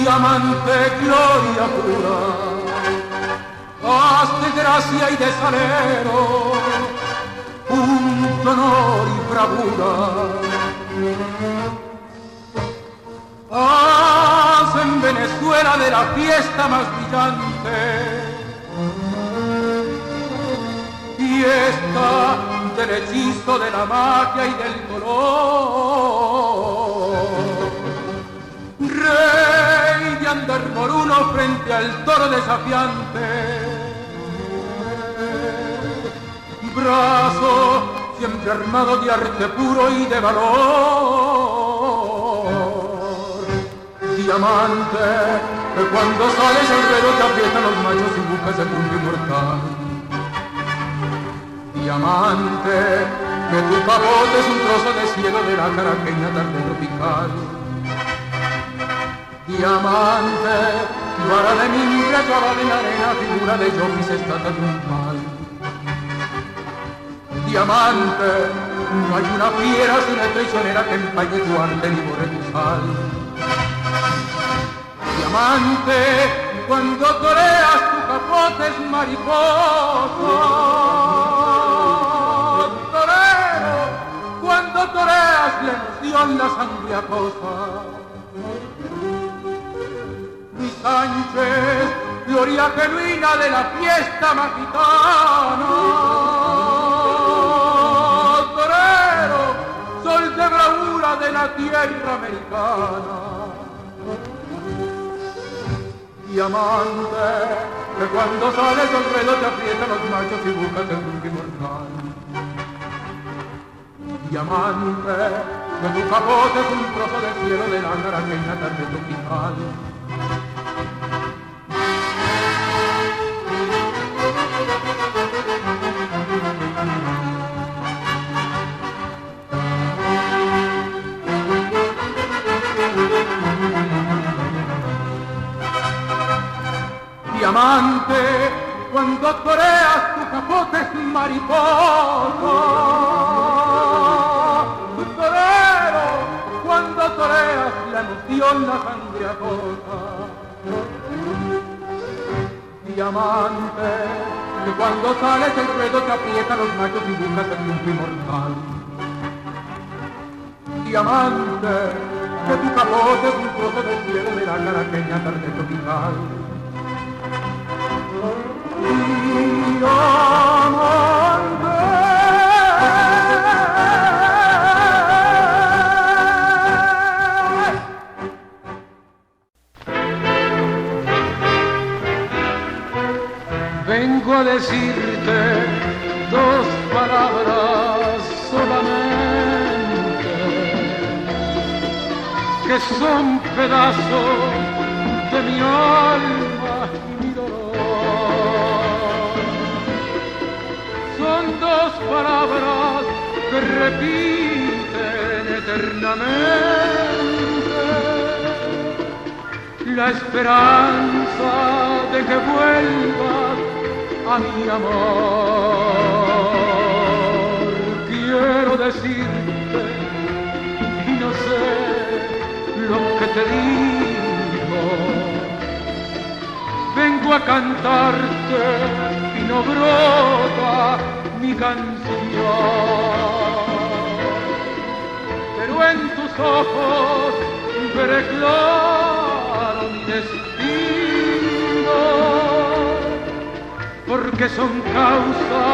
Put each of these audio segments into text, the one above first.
diamante, gloria pura, haz de gracia y de salero, punto, honor y bravura. Haz en Venezuela de la fiesta más brillante, fiesta del hechizo, de la magia y del color. Rey de andar por uno frente al toro desafiante, brazo siempre armado de arte puro y de valor. Diamante, que cuando sales al ruedo te aprietan los machos y buscas el mundo inmortal. Diamante, que tu capote es un trozo de cielo de la caraqueña tarde tropical. Diamante, vara de mimbre, clavada en la arena, figura de Jomis, estatua triunfal. Diamante, no hay una fiera sino traicionera que empañe tu arte ni borre tu sal. Diamante, cuando toreas tu capote es mariposa. Torero, cuando toreas la emoción, la sangre acosa. Mi Sánchez, gloria genuina de la fiesta magitana. Torero, sol de bravura de la tierra americana. Diamante, que cuando sales al ruedo te aprietan los machos y buscas el rumbo inmortal. Diamante, que tu capote es un trozo de cielo de la caraqueña tarde tropical. Diamante, cuando toreas tu capote es mariposa. Tu torero, cuando toreas la emoción, la sangre acosa. Diamante, que cuando sales el ruedo te aprieta los machos y buscas el triunfo inmortal. Diamante, que tu capote es un trozo del cielo de la caraqueña tarde tropical. Vengo a decirte dos palabras solamente, que son pedazos de mi alma y mi dolor. Son dos palabras que repiten eternamente la esperanza de que vuelvas a mi amor. Quiero decirte y no sé lo que te digo. Vengo a cantarte y no brota mi canción, pero en tus ojos veré claro mi destino, porque son causa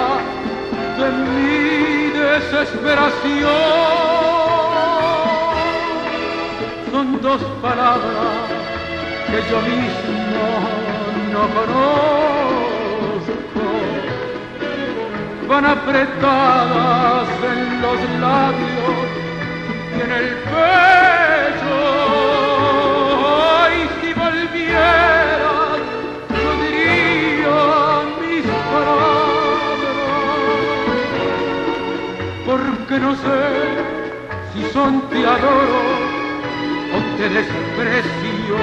de mi desesperación. Son dos palabras que yo mismo no conozco, van apretadas en los labios y en el pecho. Y si volvieras, yo diría mis palabras, porque no sé si son te adoro o te desprecio.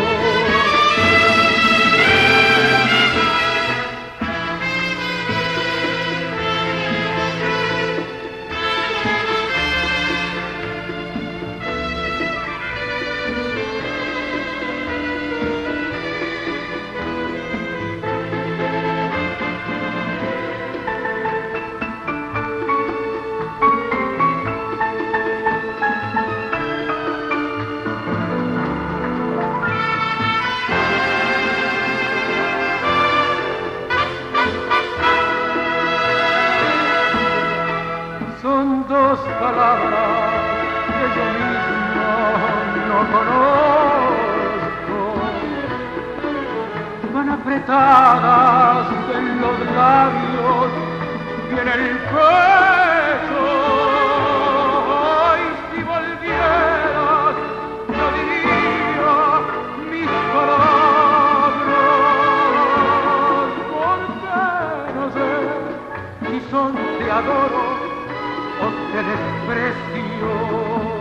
van apretadas en los labios y en el pecho. Y si volvieras, yo diría mis palabras, porque no sé si son te adoro o te desprecio.